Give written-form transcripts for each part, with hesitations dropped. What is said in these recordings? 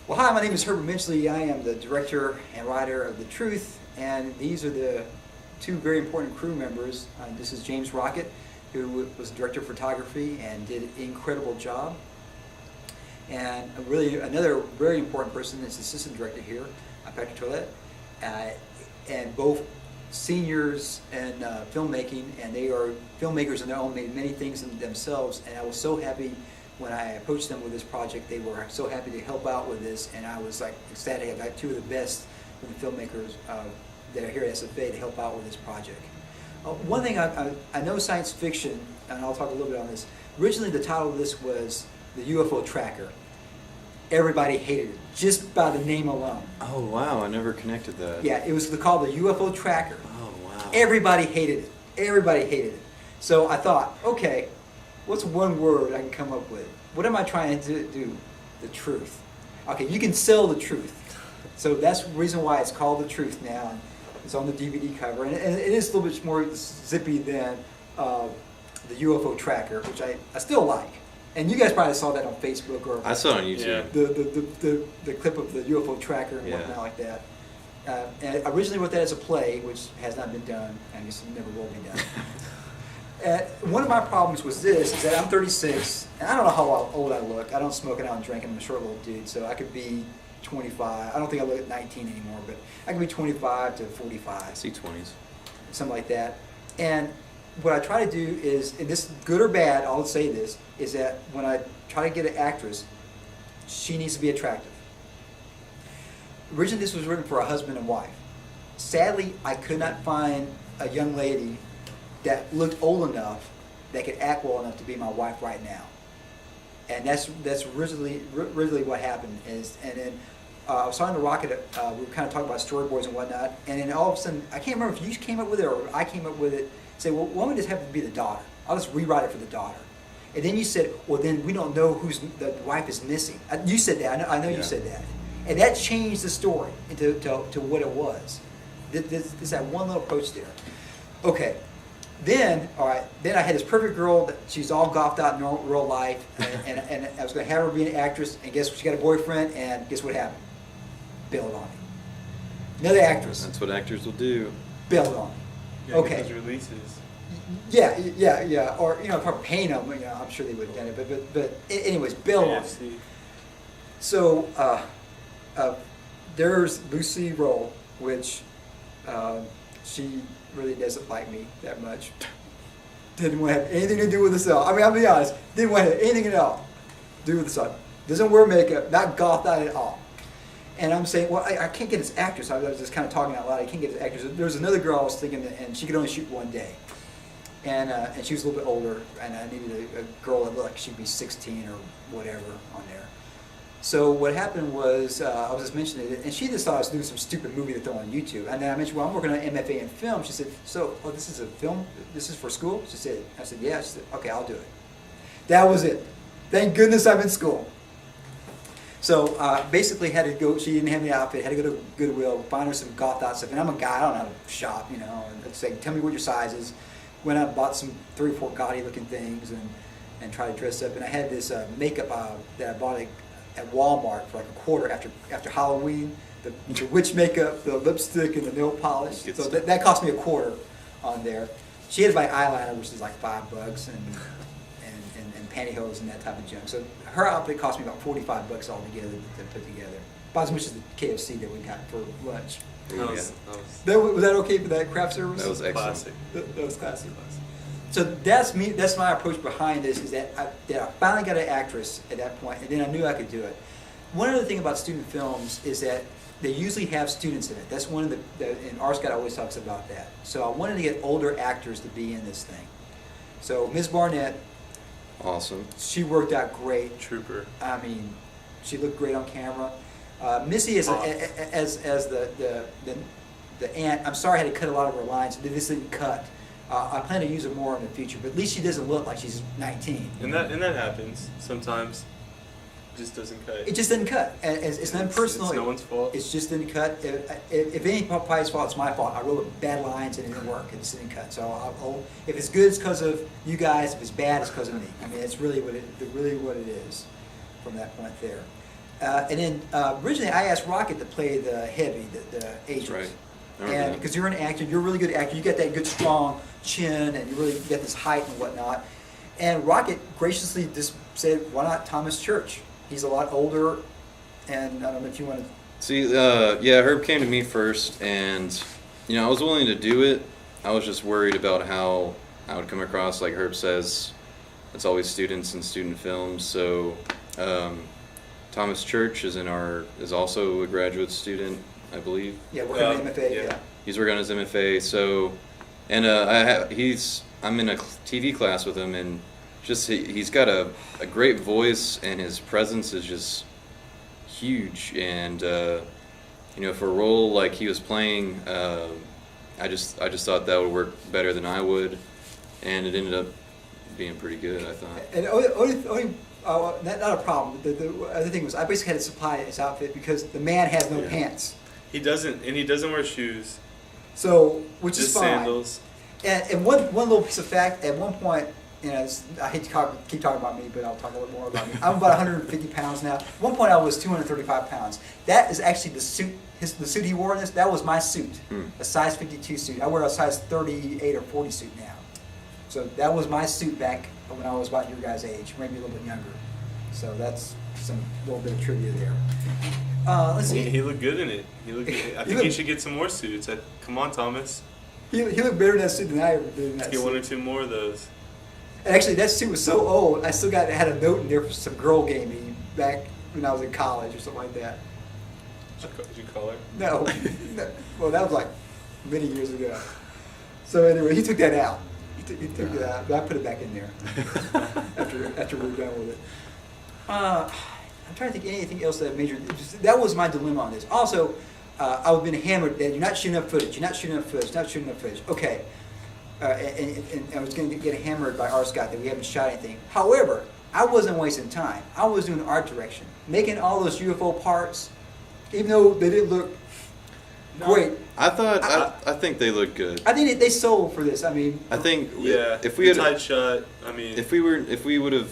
Well, hi, my name is Herbert Midgley. I am the director and writer of The Truth, and these are the two very important crew members. This is James Rockett, who was director of photography and did an incredible job. And really another very important person is the assistant director here, Patrick Tollett, and both seniors in filmmaking, and they are filmmakers in their own, made many things themselves, and I was so happy when I approached them with this project. They were so happy to help out with this, and I was like ecstatic. I got two of the best of the filmmakers that are here at SFA to help out with this project. One thing, I know science fiction, and I'll talk a little bit on this. Originally the title of this was the UFO Tracker. Everybody hated it, just by the name alone. Oh wow, I never connected that. Yeah, it was called the UFO Tracker. Oh wow. Everybody hated it. Everybody hated it. So I thought, okay, what's one word I can come up with? What am I trying to do? The truth. Okay, you can sell the truth. So that's the reason why it's called The Truth now. And it's on the DVD cover. And it is a little bit more zippy than the UFO Tracker, which I still like. And you guys probably saw that on Facebook or I saw it on YouTube. The clip of the UFO Tracker and whatnot like that. And I originally wrote that as a play, which has not been done, and it never will be done. One of my problems was this, is that I'm 36, and I don't know how old I look. I don't smoke and I don't drink, and I'm a short little dude, so I could be 25. I don't think I look at 19 anymore, but I could be 25 to 45. I see 20s. Something like that. And what I try to do is, and this good or bad, I'll say this, is that when I try to get an actress, she needs to be attractive. Originally this was written for a husband and wife. Sadly, I could not find a young lady that looked old enough that could act well enough to be my wife right now. And that's originally what happened is, and then I was talking to Rockett, we were kind of talking about storyboards and whatnot, and then all of a sudden, I can't remember if you came up with it or I came up with it, say, well, why don't we just have it be the daughter? I'll just rewrite it for the daughter. And then you said, well, then we don't know who's the wife is missing. You said that. I know you said that. And that changed the story into to what it was. There's that one little approach there. Okay. Then, all right, then I had this perfect girl that she's all golfed out in real life, and I was going to have her be an actress, and guess what? She got a boyfriend, and guess what happened? Bailed on me. Another actress. That's what actors will do. Bailed on me. Yeah, okay. those releases. Yeah. Or if I'm paying them, I'm sure they would have done it. But anyways, bailed on me. So there's Lucy Roll, which she really doesn't like me that much. Didn't want to have anything to do with the cell. I mean, I'll be honest. Didn't want to have anything at all to do with the cell. Doesn't wear makeup. Not golfed out at all. And I'm saying, well, I can't get this actress. I was just kind of talking out loud. I can't get this actress. There was another girl I was thinking, and she could only shoot one day. And she was a little bit older, and I needed a girl that looked like she'd be 16 or whatever on there. So what happened was, I was just mentioning it, and she just thought I was doing some stupid movie to throw on YouTube. And then I mentioned, well, I'm working on an MFA in film. She said, so, oh, this is a film? This is for school? She said, I said, yeah. She said, okay, I'll do it. That was it. Thank goodness I'm in school. So basically had to go, she didn't have any outfit, had to go to Goodwill, find her some golf out stuff. And I'm a guy, I don't know how to shop, and say, tell me what your size is. Went out and bought some 3 or 4 gaudy looking things and tried to dress up. And I had this makeup that I bought at Walmart for like a quarter after Halloween. The witch makeup, the lipstick, and the nail polish. So that cost me a quarter on there. She had my eyeliner, which is like $5, and pantyhose and that type of junk. So her outfit cost me about $45 altogether to put together. About as much as the KFC that we got for lunch. Was that okay for that craft service? That was excellent. Classic. That was classic. So that's me. That's my approach behind this. Is that I finally got an actress at that point, and then I knew I could do it. One other thing about student films is that they usually have students in it. That's one of and Art Scott always talks about that. So I wanted to get older actors to be in this thing. So Ms. Barnett, awesome. She worked out great. Trooper. I mean, she looked great on camera. Missy as the aunt. I'm sorry I had to cut a lot of her lines. This didn't cut. I plan to use her more in the future, but at least she doesn't look like she's 19. And that happens sometimes. It just doesn't cut. It just didn't cut. It's not personal. It's no one's fault. It's just didn't cut. If anybody's fault, it's my fault. I wrote bad lines and it didn't work. It just didn't cut. So if it's good, it's because of you guys. If it's bad, it's because of me. I mean, it's really what it is from that point there. And then originally I asked Rockett to play the heavy, the agent. Right. I remember And that. because you're an actor, you're a really good actor. You got that good strong chin, and you really get this height and whatnot. And Rockett graciously just said, "Why not Thomas Church? He's a lot older." And I don't know if you want to. See, yeah, Herb came to me first, and I was willing to do it. I was just worried about how I would come across. Like Herb says, it's always students and student films. So Thomas Church is also a graduate student, I believe. Yeah, working on the MFA. Yeah. He's working on his MFA. So, and I'm in a TV class with him, and just he's got a great voice, and his presence is just huge. And for a role like he was playing, I just thought that would work better than I would, and it ended up being pretty good, I thought. And not a problem. The other thing was I basically had to supply his outfit because the man has no pants. He doesn't wear shoes. So, which just is fine. Sandals. And one little piece of fact, at one point, I hate to keep talking about me, but I'll talk a little more about me. I'm about 150 pounds now. At one point I was 235 pounds. That is actually the suit, the suit he wore in this, that was my suit. A size 52 suit. I wear a size 38 or 40 suit now. So that was my suit back when I was about your guys' age, maybe a little bit younger. So that's some little bit of trivia there. Let's see. He looked good in it. I think he should get some more suits. Come on, Thomas. He looked better in that suit than I ever did in that Let's get suit. one or two more of those. And actually, that suit was so old, I still had a note in there for some girl gave me back when I was in college or something like that. Did you call her? No. Well, that was like many years ago. So anyway, he took that out. He took it out, but I put it back in there after we were done with it. I'm trying to think of anything else that major. That was my dilemma on this. Also, I've been hammered that you're not shooting enough footage. You're not shooting enough footage. Not shooting enough footage. Okay. And I was going to get hammered by R. Scott that we haven't shot anything. However, I wasn't wasting time. I was doing art direction, making all those UFO parts, even though they didn't look great. I think they look good. I think they sold for this. I mean, I think if we had tight shot, if we would have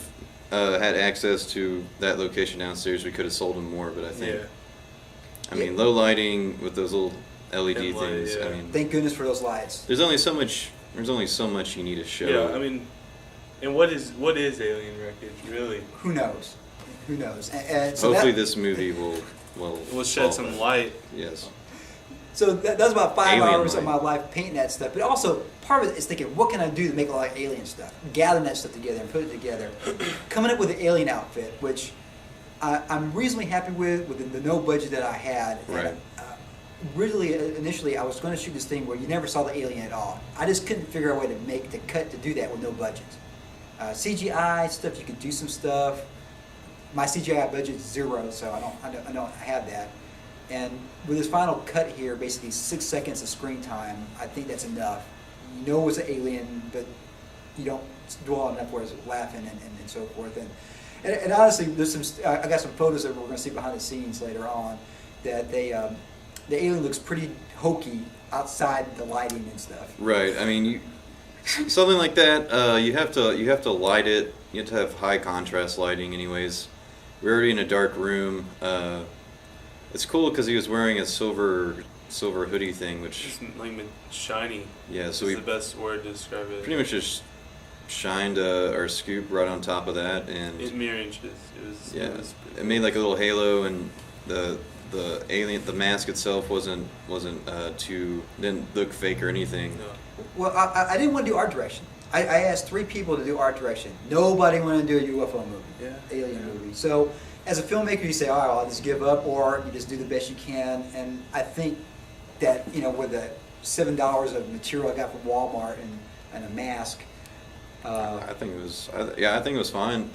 had access to that location downstairs, we could have sold them more. But I think, low lighting with those little LED things. Yeah. Thank goodness for those lights. There's only so much you need to show. Yeah, and what is alien wreckage really? Who knows? And so hopefully this movie will shed some light. Yes. So that was about 5 Alien hours light. of my life painting that stuff. But also, part of it is thinking, what can I do to make a lot of alien stuff? Gathering that stuff together and put it together. Coming up with the alien outfit, which I'm reasonably happy with the no budget that I had. Right. And, originally, initially, I was going to shoot this thing where you never saw the alien at all. I just couldn't figure out a way to do that with no budget. CGI stuff, you could do some stuff. My CGI budget is zero, so I don't have that. And with this final cut here, basically 6 seconds of screen time, I think that's enough. You know it's an alien, but you don't dwell enough where it's laughing and so forth. And honestly, there's I got some photos that we're going to see behind the scenes later on that the alien looks pretty hokey outside the lighting and stuff. Right. Something like that. You have to light it. You have to have high contrast lighting. Anyways, we're already in a dark room. It's cool because he was wearing a silver hoodie thing, which Just like shiny. Yeah. So is we the best word to describe it. pretty much just shined our scoop right on top of that, and In mere inches. it made like a little halo, and the alien, the mask itself wasn't didn't look fake or anything. No. Well, I didn't want to do art direction. I asked 3 people to do art direction. Nobody wanted to do a UFO movie, alien movie. So as a filmmaker, you say, all right, I'll just give up, or you just do the best you can. And I think that, with the $7 of material I got from Walmart and a mask. I think it was fine.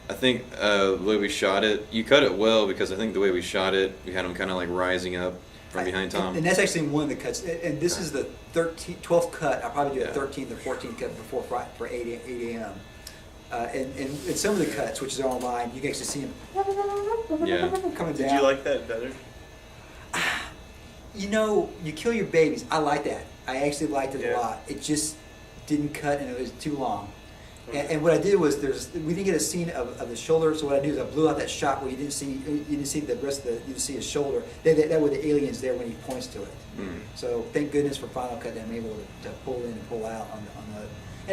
I think the way we shot it, you cut it well, because I think the way we shot it, we had him kind of like rising up from behind Tom. And that's actually one of the cuts. And this is the 12th cut. I'll probably do a Yeah. 13th or 14th cut before Friday for 8 a.m. And some of the cuts, which is online, you can actually see him Yeah. coming down. Did you like that better? You kill your babies. I like that. I actually liked it Yeah. a lot. It just didn't cut, and it was too long. And what I did was we didn't get a scene of the shoulder, so what I did is I blew out that shot where you didn't see the rest of you didn't see his shoulder. That way the alien's there when he points to it. So thank goodness for Final Cut that I'm able to pull in and pull out on the.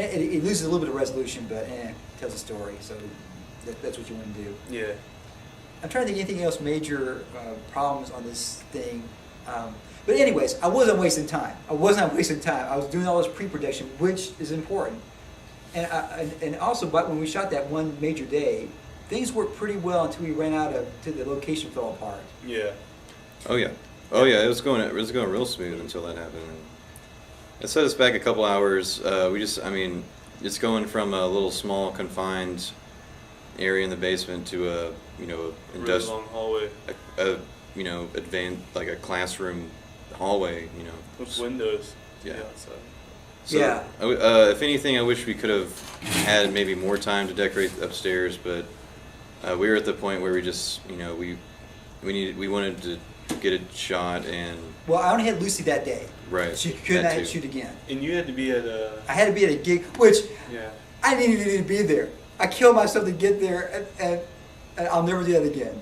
And it loses a little bit of resolution, but it tells a story. So that's what you want to do. Yeah. I'm trying to think anything else major problems on this thing. But anyways, I wasn't wasting time. I was doing all this pre-production, which is important. And also, but when we shot that one major day, things worked pretty well until we ran out to the location fell apart. Yeah. Oh yeah. It was going real smooth until that happened. It set us back a couple hours. It's going from a little small confined area in the basement to a Really long hallway. Advanced, like a classroom hallway. With windows. Yeah. Outside. So, Yeah. If anything, I wish we could have had maybe more time to decorate upstairs, but we were at the point where we just, we wanted to get it shot and. Well, I only had Lucy that day. Right. She could not shoot again. And you had to be at a. I had to be at a gig, which Yeah. I didn't even need to be there. I killed myself to get there, and I'll never do that again.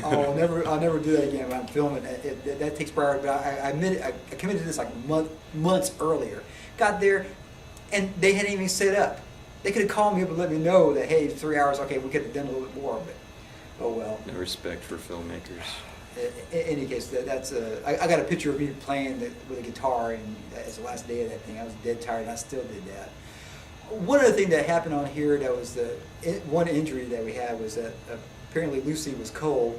I'll never do that again when I'm filming. That takes priority. But I admit it, I committed to this like months earlier. Got there, and they hadn't even set up. They could have called me up and let me know that, hey, 3 hours, okay, we could have done a little bit more, but oh well. No respect for filmmakers. In any case, I got a picture of me playing with a guitar, and it's the last day of that thing. I was dead tired, and I still did that. One other thing that happened on here that was one injury that we had was that apparently Lucy was cold,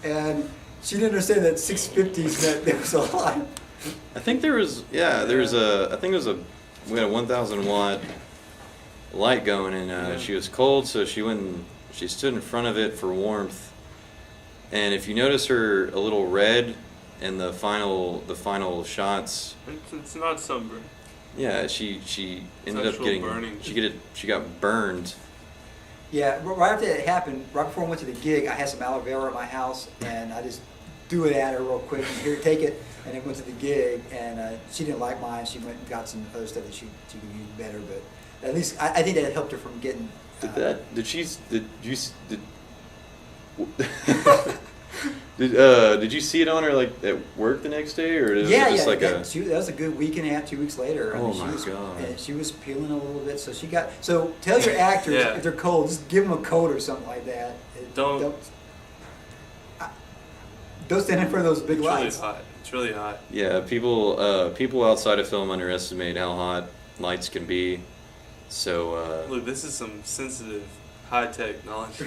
and she didn't understand that 650s meant there was a lot. I think we had a 1,000 watt light going, and she was cold, so she stood in front of it for warmth. And if you notice her a little red in the final shots, It's not sunburn. yeah, she ended up actual getting burning. she got burned. Yeah, right after that happened, right before I went to the gig, I had some aloe vera at my house, and I just threw it at her real quick. And here, take it. And then went to the gig, and she didn't like mine. She went and got some other stuff that she could use better. But at least I think that helped her from getting. Did you see it on her like at work the next day, or was it just like that was a good week and a half, 2 weeks later. Oh she my was, God. And she was peeling a little bit, so she got. So tell your actors if they're cold, just give them a coat or something like that. Don't stand in front of those big lights. It's really hot. Yeah, people outside of film underestimate how hot lights can be. So Look, this is some sensitive, high-tech knowledge.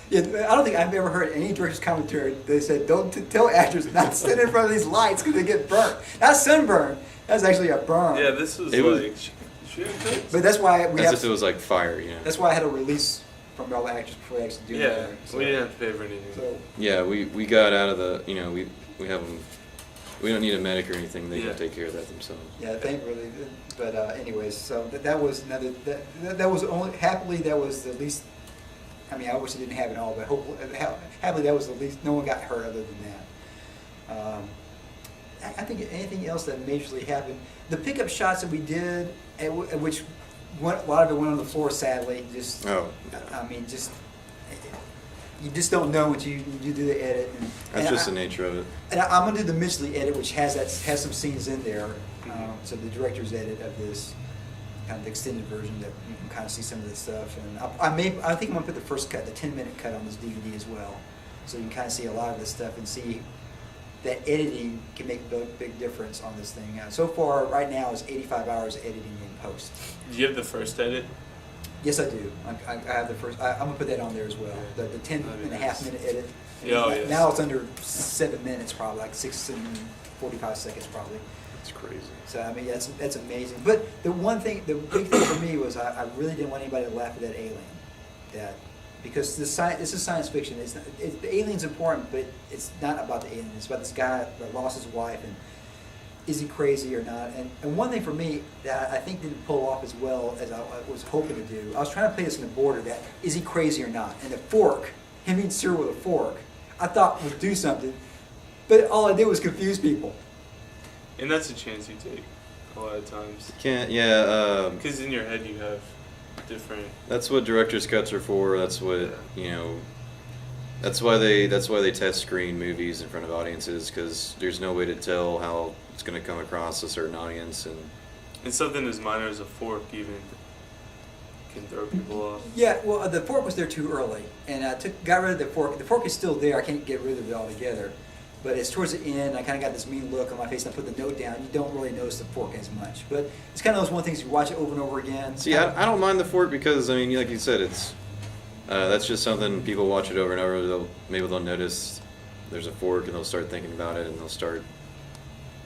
Yeah, I don't think I've ever heard any director's commentary. They said, don't tell actors not to stand in front of these lights because they get burnt. Not sunburn. That's actually a burn. Yeah, this was But that's why if it was like fire, That's why I had a release from all the actors before they actually do that. Yeah, we didn't have to pay for anything. So, yeah, we got out of the we have them. We don't need a medic or anything. They can take care of that themselves. yeah, thankfully. But anyways, so that was another. That was only happily that was the least. I mean, I wish it didn't happen all, but hopefully, happily that was the least. No one got hurt other than that. I think anything else that majorly happened. The pickup shots that we did, which a lot of it went on the floor. Sadly, just. Oh. I mean, just. You just don't know what you do the edit. That's just the nature of it. And I'm gonna do the Midgley edit, which has some scenes in there. So the director's edit of this, kind of the extended version that you can kind of see some of this stuff. And I think I'm gonna put the first cut, the 10-minute cut, on this DVD as well, so you can kind of see a lot of this stuff and see that editing can make a big difference on this thing. So far, right now, is 85 hours of editing in post. Do you have the first edit? Yes, I do. I have the first. I'm gonna put that on there as well. The 10.5-minute edit. Yeah, now it's under 7 minutes, probably like 6 and 45 seconds, probably. It's crazy. So I mean, that's amazing. But the big thing for me was I really didn't want anybody to laugh at that alien, because this is science fiction. The alien's important, but it's not about the alien. It's about this guy that lost his wife, and is he crazy or not? And one thing for me that I think didn't pull off as well as I was hoping to do, I was trying to play this in the border, that is he crazy or not? And the fork, him eating cereal with a fork, I thought would do something, but all I did was confuse people. And that's a chance you take a lot of times. Can't, yeah. Because in your head you have different. That's what director's cuts are for. That's what That's why they test screen movies in front of audiences, because there's no way to tell how it's going to come across a certain audience. And something as minor as a fork even can throw people off. Yeah, well, the fork was there too early, and I got rid of the fork. The fork is still there. I can't get rid of it altogether. But it's towards the end. I kind of got this mean look on my face, and I put the note down. You don't really notice the fork as much. But it's kind of those one things you watch it over and over again. See, I don't mind the fork because, I mean, like you said, it's that's just something people watch it over and over. Maybe they'll notice there's a fork, and they'll start thinking about it, and they'll start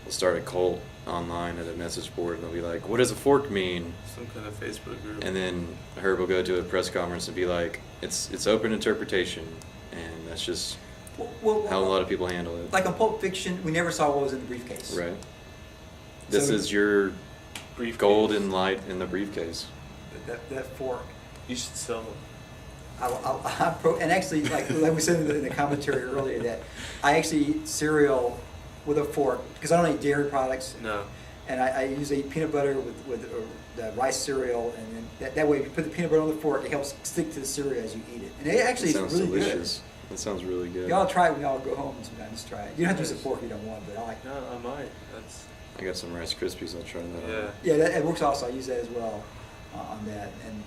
a cult online at a message board, and they'll be like, "What does a fork mean?" Some kind of Facebook group. And then Herb will go to a press conference and be like, "It's open interpretation," and that's just how a lot of people handle it. Like on Pulp Fiction, we never saw what was in the briefcase. Right. This is your Briefcase. golden light in the briefcase. That fork. You should sell them. And actually, like we said in the commentary earlier, that I actually eat cereal with a fork because I don't eat dairy products. No. And I usually eat peanut butter with the rice cereal, and then that way if you put the peanut butter on the fork, it helps stick to the cereal as you eat it. And it actually is really delicious. That sounds really good. Y'all try it when y'all go home sometime. Just try it. You don't have to use a fork if you don't want, but I like it. No, I might. That's. I got some Rice Krispies. I'll try that. Yeah. out. Yeah, it works also. I use that as well on that. And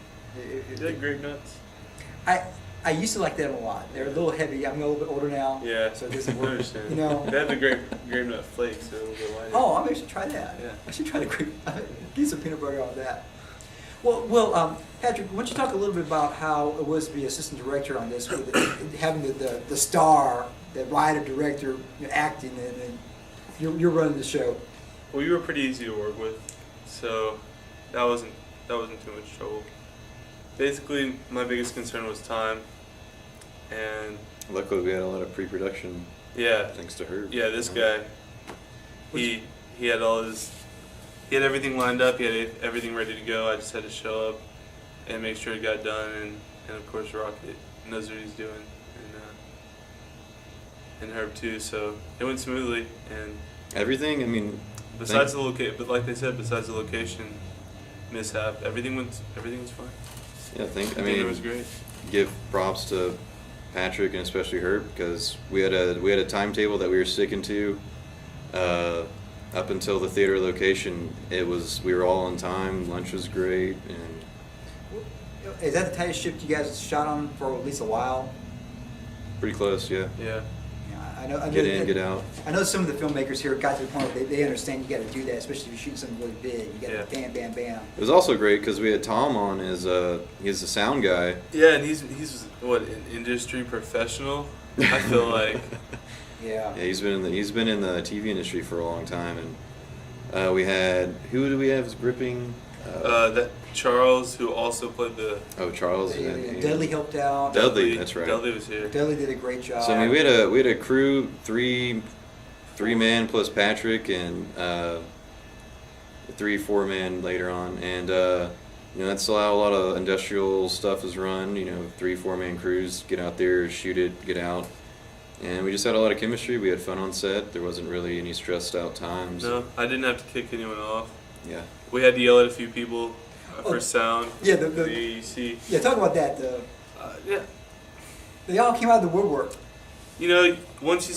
Is that grape nuts? I used to like them a lot. They're a little heavy. I'm a little bit older now. Yeah. So it doesn't I work. understand. You know. They have the grape nut flakes. They're a little bit lighter. Oh, I should try that. Yeah. I should try the grape. Get some peanut butter on that. Well, Patrick, why don't you talk a little bit about how it was to be assistant director on this, with having the star, the writer, director, acting, and you're running the show. Well, you were pretty easy to work with, so that wasn't too much trouble. Basically, my biggest concern was time, and Luckily, we had a lot of pre-production. yeah, Thanks to her. yeah, this guy, he had he had everything lined up. He had everything ready to go. I just had to show up and make sure it got done, and of course Rockett knows what he's doing, and Herb too. So it went smoothly, and Everything. I mean, besides the location, but like they said, besides the location mishap, everything was fine. yeah, I think. I I think mean, it was great. give props to Patrick and especially Herb, because we had a timetable that we were sticking to. Up until the theater location, we were all on time. Lunch was great, and Is that the tightest ship you guys shot on for at least a while? pretty close. Yeah. Yeah. Yeah, I know. Get in, get out. I know some of the filmmakers here got to the point where they understand you got to do that, especially if you're shooting something really big. You got to bam, bam, bam. It was also great because we had Tom on as he's the sound guy. Yeah, and he's what, an industry professional. I feel like. Yeah. Yeah, he's been in the TV industry for a long time, and we had, who do we have as gripping? That Charles, who also played the. Oh, Charles. Dudley helped out. Dudley, that's right. Dudley was here. Dudley did a great job. So I mean, we had a crew, three man plus Patrick, and 4 man later on, and that's how a lot of industrial stuff is run. 3-4 man crews get out there, shoot it, get out, and we just had a lot of chemistry. We had fun on set. There wasn't really any stressed out times. No, I didn't have to kick anyone off. Yeah. We had to yell at a few people for sound. Yeah, the AEC. Yeah, talk about that. Yeah. They all came out of the woodwork. Once you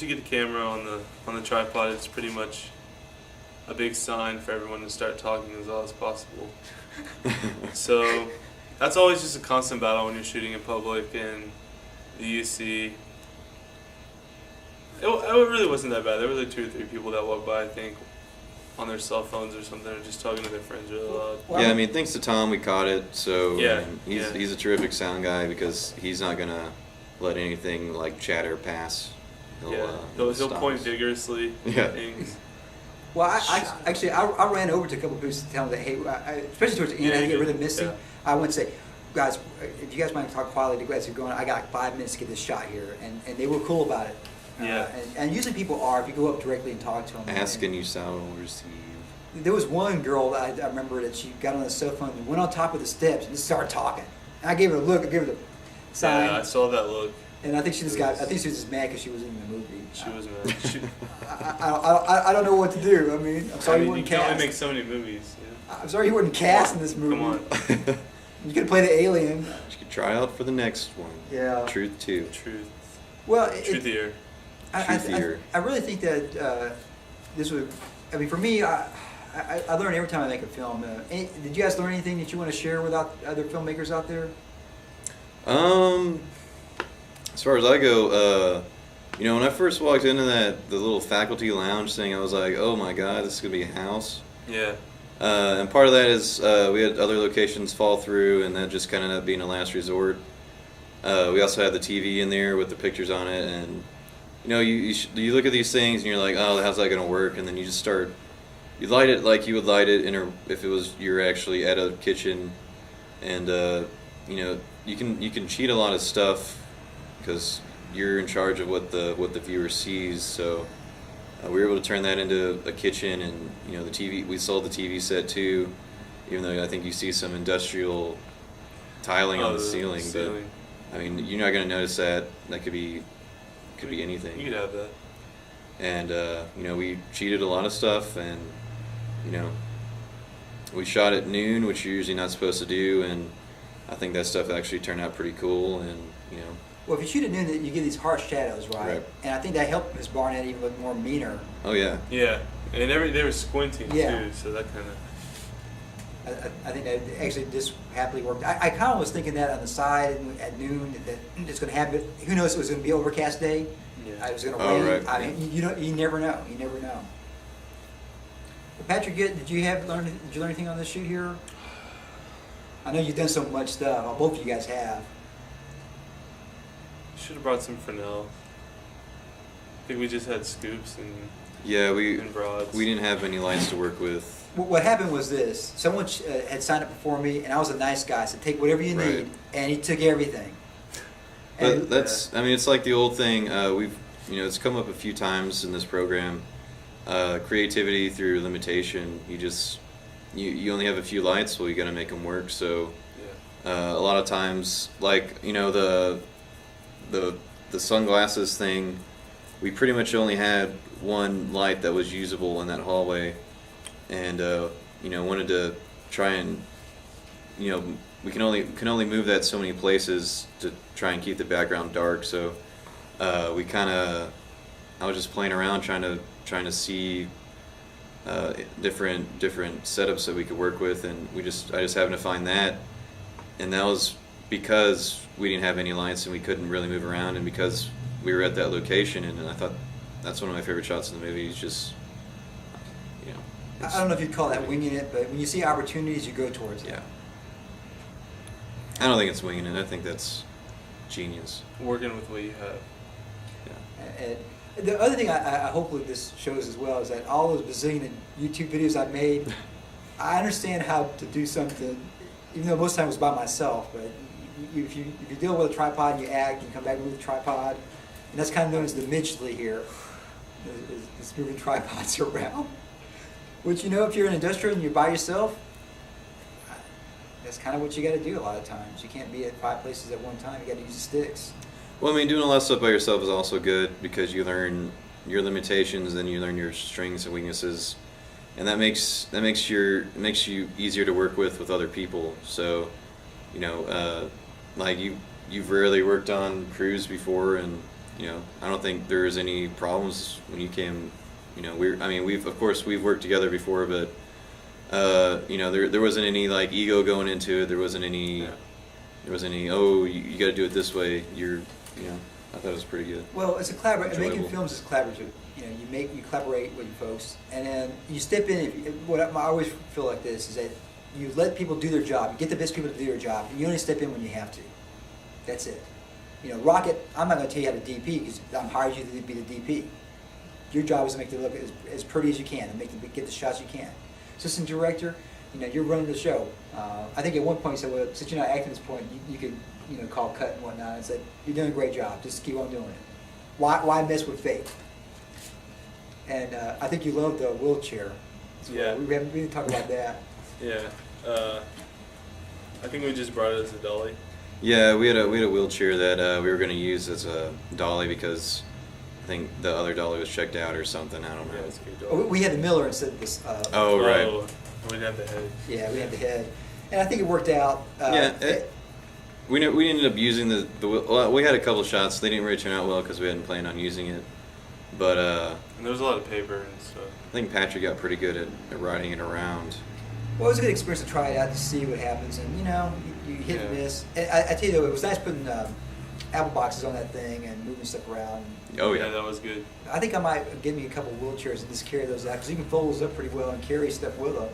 get the camera on the tripod, it's pretty much a big sign for everyone to start talking as loud as possible. So that's always just a constant battle when you're shooting in public, and the UC. It really wasn't that bad. There were like 2 or 3 people that walked by, I think, on their cell phones or something, or just talking to their friends really loud. Well, Yeah, I mean, thanks to Tom, we caught it. So Yeah, I mean, yeah. he's a terrific sound guy because he's not gonna let anything like chatter pass. He'll stop point us. vigorously Yeah. at things. Well, I ran over to a couple of booths to tell them that, hey, especially towards the end, I get really misty. Yeah. I went and say, guys, if you guys want to talk quietly, you guys are going, I got like 5 minutes to get this shot here. And they were cool about it. Yeah. And usually people are, if you go up directly and talk to them. Ask and you shall receive. There was one girl that I remember that she got on the cell phone and went on top of the steps and just started talking. And I gave her a look, I gave her the sign. Yeah, I saw that look. And I think she was just mad because she was in the movie. She was mad. I don't know what to do. I mean, I'm sorry you you weren't can only cast. make so many movies. I'm sorry you weren't cast in this movie. Come on. You could play the alien. You could try out for the next one. Yeah. Truth 2. Truth. Well, Truthier. I really think that this would. I mean, for me, I learn every time I make a film. Did you guys learn anything that you want to share with other filmmakers out there? As far as I go, when I first walked into the little faculty lounge thing, I was like, oh my god, this is gonna be a house. Yeah. And part of that is we had other locations fall through, and that just kind of ended up being a last resort. We also had the TV in there with the pictures on it, and you look at these things and you're like, oh, how's that gonna work? And then you just start. You light it like you would light it if it was you're actually at a kitchen, and you can cheat a lot of stuff because you're in charge of what the viewer sees. So we were able to turn that into a kitchen, and the TV. We sold the TV set too, even though I think you see some industrial tiling on the ceiling. But I mean, you're not going to notice that. That could be anything. You could have that. And we cheated a lot of stuff, and we shot at noon, which you're usually not supposed to do, and I think that stuff actually turned out pretty cool. And Well, if you shoot at noon, you get these harsh shadows, right? Right. And I think that helped Miss Barnett even look more meaner. Oh yeah. Yeah, and they were squinting Yeah. too, so that kind of. I think that actually just happily worked. I kind of was thinking that on the side at noon that it's going to happen. Who knows? It was going to be an overcast day. Yeah. I was going to Oh, wait. right. I mean, you never know. You never know. Well, Patrick, did you learn anything on this shoot here? I know you've done so much stuff. Well, both of you guys have. Should have brought some Fresnel. I think we just had scoops and Yeah, and broads. we didn't have any lights to work with. What happened was this. Someone had signed up before me, and I was a nice guy. I said, take whatever you Right. need, and he took everything. But I mean, it's like the old thing. It's come up a few times in this program. Creativity through limitation. You only have a few lights. Well, you got to make them work. So Yeah. a lot of times, like the sunglasses thing, we pretty much only had one light that was usable in that hallway, and wanted to try and we can only move that so many places to try and keep the background dark. So I was just playing around trying to see different setups that we could work with, and I just happened to find that, and that was because we didn't have any lights and we couldn't really move around, and because we were at that location, and I thought that's one of my favorite shots in the movie. It's just I don't know if you'd call that winging it, but when you see opportunities, you go towards it. yeah. I don't think it's winging it. I think that's genius. Working with what you have. Yeah. And the other thing I hope that this shows as well is that all those bazillion YouTube videos I've made, I understand how to do something, even though most of the time it was by myself. But if you deal with a tripod and you act, you come back with a tripod, and that's kind of known as the Midgley here, is moving tripods around. Which, if you're an industrial and you're by yourself, that's kind of what you got to do a lot of times. You can't be at 5 places at one time. You got to use the sticks. Well, I mean, doing a lot of stuff by yourself is also good because you learn your limitations, then you learn your strengths and weaknesses, and that makes you easier to work with other people. So, like you've rarely worked on crews before, and I don't think there's any problems when you came. We've worked together before, but there wasn't any like ego going into it. There wasn't any. Yeah. There wasn't any. Oh, you got to do it this way. I thought it was pretty good. Well, it's a collaboration. Making Enjoyable. films is collaborative. You collaborate with your folks, and then you step in. What I always feel like this is that you let people do their job. You get the best people to do their job, and you only step in when you have to. That's it. Rockett. I'm not going to tell you how to DP because I'm hired you to be the DP. Your job is to make it look as pretty as you can and get the shots you can. Assistant director, you're running the show. I think at one point you said, well, since you're not acting at this point, you could call cut and whatnot. And said, you're doing a great job. Just keep on doing it. Why mess with fate? And I think you love the wheelchair. As well. Yeah. We didn't talk about that. Yeah. I think we just brought it as a dolly. Yeah, we had a wheelchair that we were going to use as a dolly because I think the other dolly was checked out or something. I don't know. Yeah, it's a good Oh, dolly. we had the Miller instead of this. Oh, right. Oh, we didn't have the head. Yeah, we had the head. And I think it worked out. We ended up using the well, we had a couple shots. They didn't really turn out well because we hadn't planned on using it. But and there was a lot of paper and stuff. I think Patrick got pretty good at riding it around. Well, it was a good experience to try it out to see what happens, and you hit and miss. And I tell you though, it was nice putting apple boxes on that thing and moving stuff around. Oh yeah, that was good. I think I might give me a couple of wheelchairs and just carry those out because you can fold those up pretty well and carry stuff with them.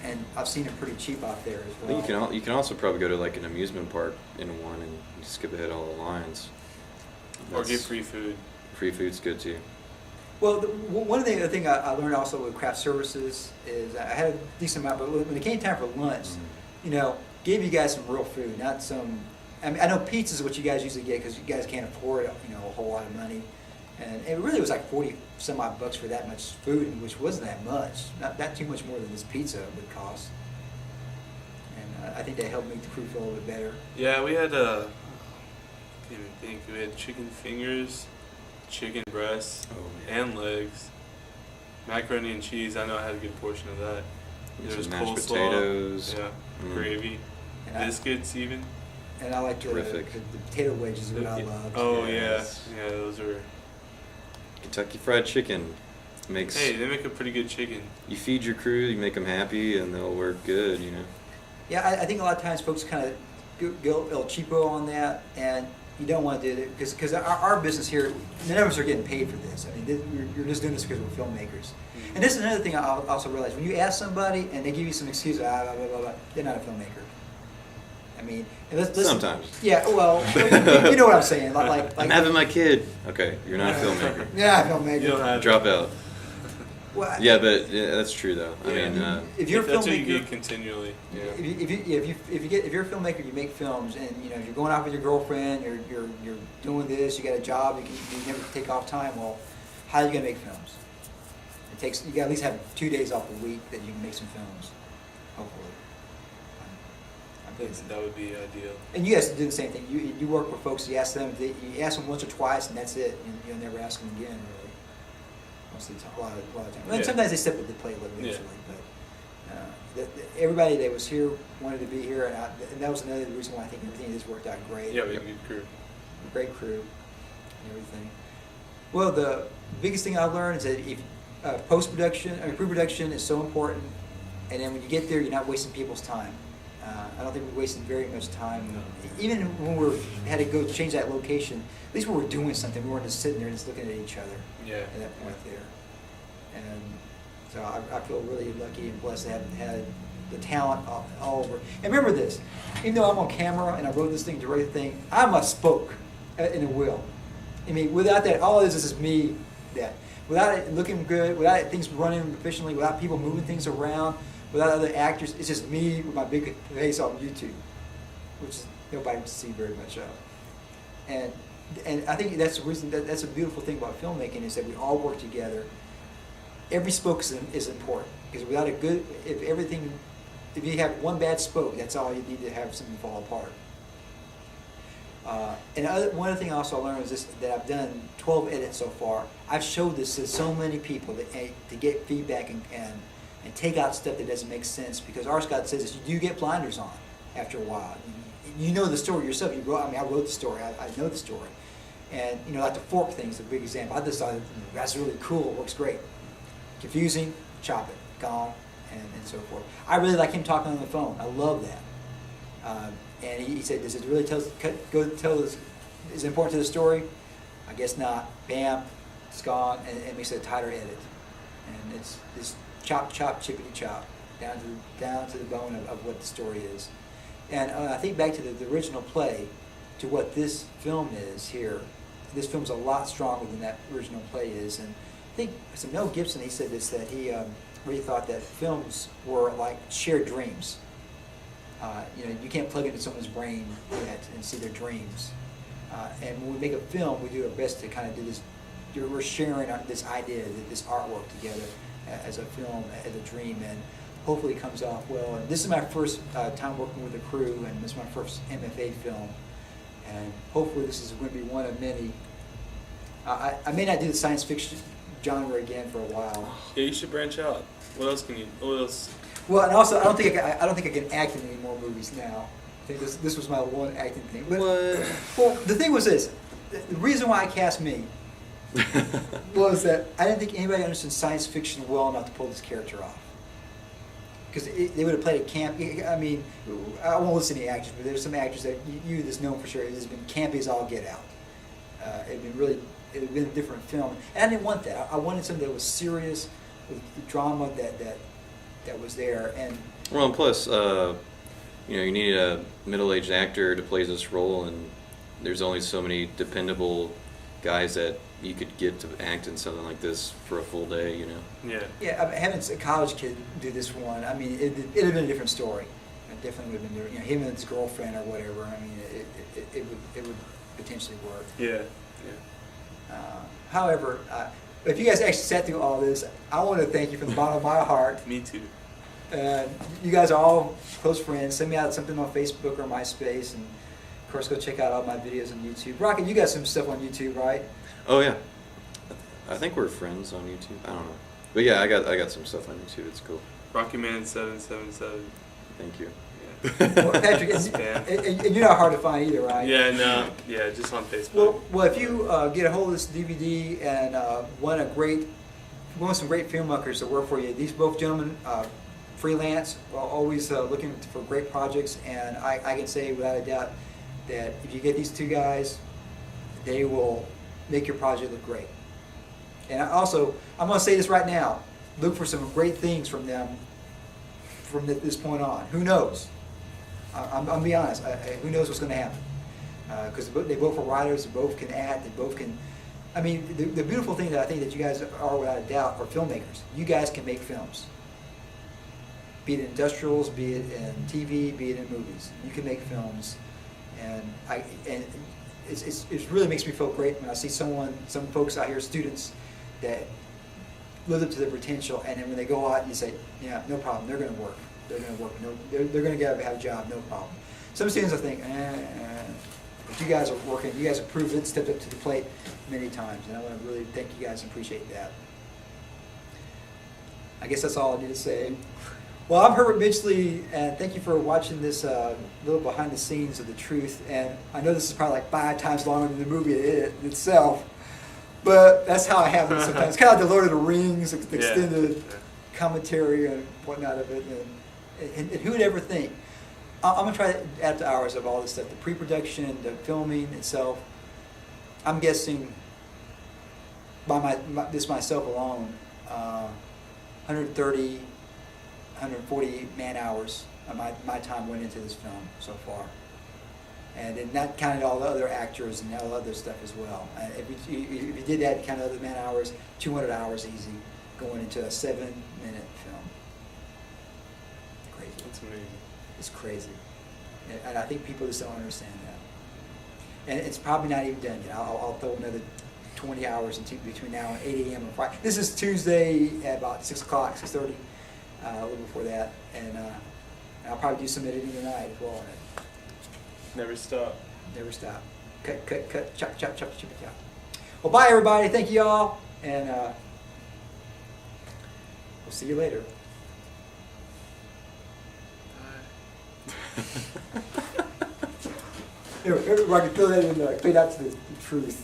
And I've seen it pretty cheap out there as well. I think you can also probably go to like an amusement park in one and skip ahead all the lines. Or get free food. Free food's good too. Well, one of the other things I learned also with craft services is I had a decent amount, but when it came time for lunch, gave you guys some real food, not some. I mean, I know pizza is what you guys usually get because you guys can't afford a whole lot of money, and it really was like 40 some odd bucks for that much food, which wasn't that much, not too much more than this pizza would cost. And I think that helped make the crew feel a little bit better. Yeah, we had I can't even think. We had chicken fingers, chicken breasts, and legs, macaroni and cheese. I know I had a good portion of that. There was mashed coleslaw, potatoes, gravy, biscuits even. And I like the potato wedges that I love. Oh yeah, those are. Kentucky Fried Chicken makes. Hey, they make a pretty good chicken. You feed your crew, you make them happy, and they'll work good. Yeah, I think a lot of times folks kind of go el cheapo on that, and you don't want to do it because our business here, none of us are getting paid for this. I mean, you're just doing this because we're filmmakers. Mm-hmm. And this is another thing I also realized: when you ask somebody and they give you some excuse, blah, blah, blah, blah, they're not a filmmaker. I mean, let's sometimes. Yeah, well, you know what I'm saying. Like I'm having my kid. Okay, you're not a filmmaker. Yeah, filmmaker. You don't have Drop out. Well, yeah, but that's true though. Yeah. I mean, if you're a that's filmmaker, what you get continually. Yeah. If you're a filmmaker, you make films, and if you're going out with your girlfriend, you're doing this, you got a job, you never take off time. Well, how are you gonna make films? You got to at least have 2 days off a week that you can make some films, hopefully. That would be ideal. And you guys do the same thing. You work with folks. You ask them once or twice, and that's it. You'll never ask them again, really. Most of the time, a lot of times. And sometimes they step up to the plate a little usually, but everybody that was here wanted to be here, and that was another reason why I think everything just worked out great. Yeah, we had a good crew. Great crew, and everything. Well, the biggest thing I've learned is that if pre-production is so important, and then when you get there, you're not wasting people's time. I don't think we wasted very much time. No. Even when we had to go change that location, at least we were doing something. We weren't just sitting there just looking at each other at that point there. And so I feel really lucky and blessed to have had the talent all over. And remember this, even though I'm on camera and I wrote this thing, directed the thing, I'm a spoke in a wheel. I mean, without that, all this is me. Without it looking good, without things running efficiently, without people moving things around, without other actors, it's just me with my big face on YouTube, which nobody would see very much of. And I think that's the reason that's a beautiful thing about filmmaking is that we all work together. Every spoke is important because without if you have one bad spoke, that's all you need to have something fall apart. One other thing I also learned is that I've done 12 edits so far. I've showed this to so many people to get feedback and take out stuff that doesn't make sense because our Scott says this, you do get blinders on after a while. You know the story yourself. I wrote the story. I know the story. And, like the fork thing is a big example. I decided that's really cool. It works great. Confusing, chop it, gone, and so forth. I really like him talking on the phone. I love that. And he said, does it really tell us, is it important to the story? I guess not. Bam, it's gone, and it makes it a tighter edit. And it's chop, chippity chop, down to the bone of what the story is. And I think back to the original play, to what this film is here. This film's a lot stronger than that original play is. And I think Mel Gibson, he said this, that he really thought that films were like shared dreams. You can't plug into someone's brain yet and see their dreams. And when we make a film, we do our best to kind of do this. We're sharing this idea, this artwork together as a film, as a dream, and hopefully it comes off well. And this is my first time working with a crew, and this is my first MFA film. And hopefully this is going to be one of many. I may not do the science fiction genre again for a while. Yeah, you should branch out. What else can you? What else? Well, and also, I don't think I can act in any more movies now. I think this was my one acting thing. But, What? well, the thing was this: the reason why I cast me was that I didn't think anybody understood science fiction well enough to pull this character off. Because they would have played a camp. I mean, I won't listen to any actors, but there's some actors that you just know for sure. It has been campy as all get out. It had been a different film, and I didn't want that. I wanted something that was serious, with the drama that was there, and Well, and plus, you need a middle-aged actor to play this role, and there's only so many dependable guys that you could get to act in something like this for a full day, Yeah. yeah, having a college kid do this one, I mean, it'd have been a different story. It definitely would have been different. Him and his girlfriend or whatever. I mean, it would potentially work. Yeah. However, if you guys actually sat through all this, I want to thank you from the bottom of my heart. Me too. You guys are all close friends. Send me out something on Facebook or MySpace, and of course, go check out all my videos on YouTube. Rockett, you got some stuff on YouTube, right? Oh yeah, I think we're friends on YouTube. I don't know, but yeah, I got some stuff on YouTube. It's cool. Rockyman777. Thank you. Well, Patrick, and you're not hard to find either, right? Yeah, no, yeah, just on Facebook. Well, if you get a hold of this DVD and want some great filmmakers to work for you, these both gentlemen freelance, always looking for great projects, and I can say without a doubt that if you get these two guys, they will make your project look great. And I'm going to say this right now: look for some great things from them from this point on. Who knows? I'm going to be honest. Who knows what's going to happen? Because they both are writers, they both can act, they both can. I mean, the beautiful thing that I think that you guys are without a doubt are filmmakers. You guys can make films. Be it in industrials, be it in TV, be it in movies. You can make films, and it really makes me feel great when I see some folks out here, students, that live up to their potential, and then when they go out and you say, yeah, no problem, they're going to work. They're going to work. No, they're going to have a job, no problem. Some students I think, but you guys are working. You guys have proved it, stepped up to the plate many times, and I want to really thank you guys and appreciate that. I guess that's all I need to say. Well, I'm Herbert Midgley, and thank you for watching this little behind the scenes of the truth. And I know this is probably like 5 times longer than the movie itself, but that's how I have it sometimes. It's kind of like the Lord of the Rings, extended commentary and whatnot of it. And who would ever think? I'm going to try to add to hours of all this stuff, the pre-production, the filming itself. I'm guessing by myself alone, 130, 140 man hours of my time went into this film so far. And then that counted all the other actors and all the other stuff as well. If you did that kind of other man hours, 200 hours easy going into a 7-minute film. Crazy. That's amazing. It's crazy. And I think people just don't understand that. And it's probably not even done yet. I'll throw another 20 hours between now and 8 a.m. on Friday. This is Tuesday at about 6 o'clock, 6:30, a little before that. And I'll probably do some editing tonight as well on it. Never stop. Never stop. Cut, chop, chop, chop, chop, chop. Well, bye, everybody. Thank you all. And we'll see you later. Here, I can throw that in there. Play that to the truth.